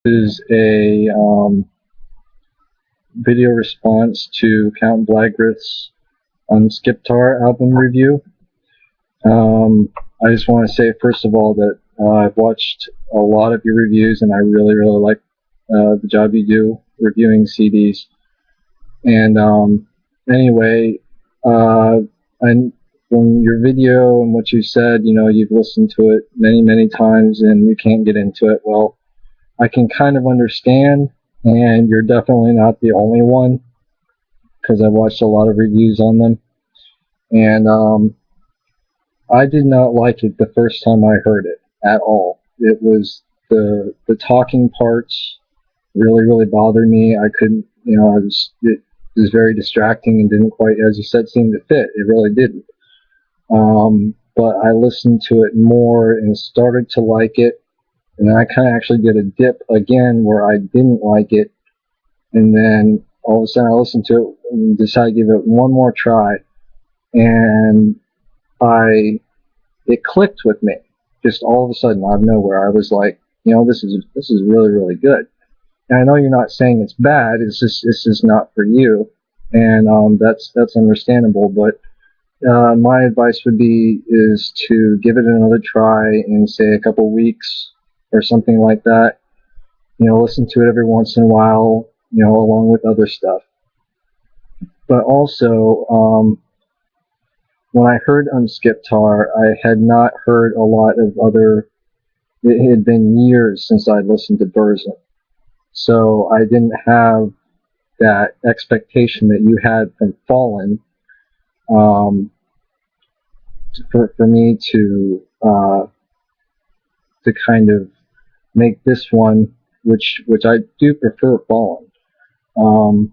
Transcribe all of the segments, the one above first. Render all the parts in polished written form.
Is a video response to CountBlagorath's Umskiptar album review. I just want to say, first of all, that I've watched a lot of your reviews, and I really like the job you do reviewing CDs. And anyway, and from your video and what you said, you've listened to it many times and you can't get into it. Well, I can kind of understand, and you're definitely not the only one, because I watched a lot of reviews on them. And I did not like it the first time I heard it at all. It was the talking parts really bothered me. I couldn't, it was very distracting and didn't quite, as you said, seem to fit. It really didn't. But I listened to it more and started to like it. And then I kind of actually did a dip again where I didn't like it. And then all of a sudden I listened to it and decided to give it one more try. And it clicked with me. Just all of a sudden out of nowhere, I was like, this is really good. And I know you're not saying it's bad. It's just not for you. And that's understandable. But my advice would be is to give it another try in, say, a couple weeks or something like that. Listen to it every once in a while, along with other stuff. But also, when I heard Umskiptar, I had not heard a lot of other. It had been years since I'd listened to Burzum, so I didn't have that expectation that you had from Fallen. For me to kind of make this one, which I do prefer Fallen, to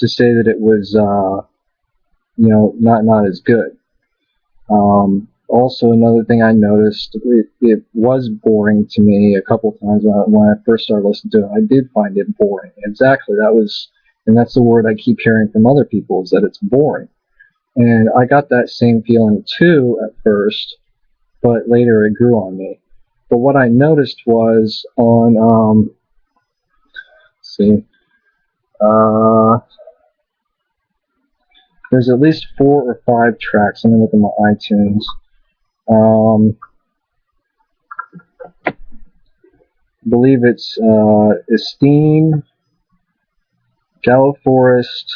say that it was not as good. Also, another thing I noticed, it was boring to me a couple times when I first started listening to it. I did find it boring. Exactly, that's the word I keep hearing from other people, is that it's boring. And I got that same feeling too at first, but later it grew on me. But what I noticed was on, there's at least 4 or 5 tracks. Let me look at my iTunes. I believe it's Esteem, Gallow Forest,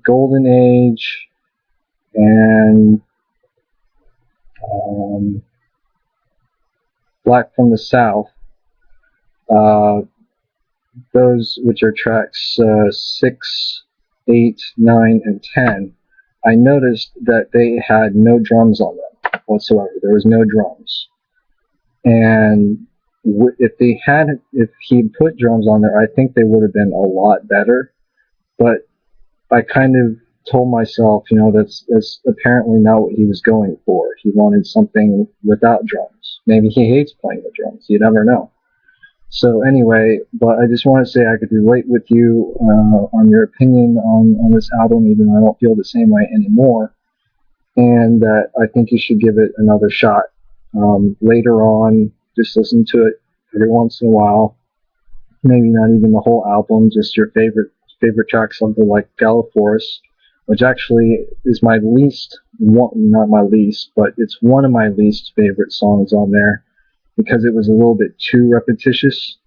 Golden Age, and Black from the South. Those, which are tracks 6, 8, 9, and 10, I noticed that they had no drums on them whatsoever. There was no drums. And if he put drums on there, I think they would have been a lot better. But I kind of told myself, that's apparently not what he was going for. He wanted something without drums. Maybe he hates playing the drums. You never know. So anyway, but I just want to say I could relate with you on your opinion on this album, even though I don't feel the same way anymore, and that I think you should give it another shot. Later on, just listen to it every once in a while. Maybe not even the whole album, just your favorite track, something like Gallow Forest, which actually is my not my least, but it's one of my least favorite songs on there, because it was a little bit too repetitious.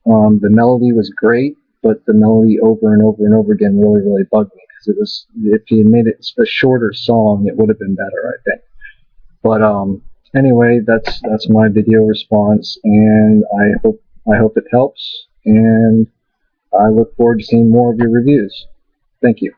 The melody was great, but the melody over and over again really bugged me, because if he had made it a shorter song, it would have been better, I think. But anyway, that's my video response, and I hope it helps, and I look forward to seeing more of your reviews. Thank you.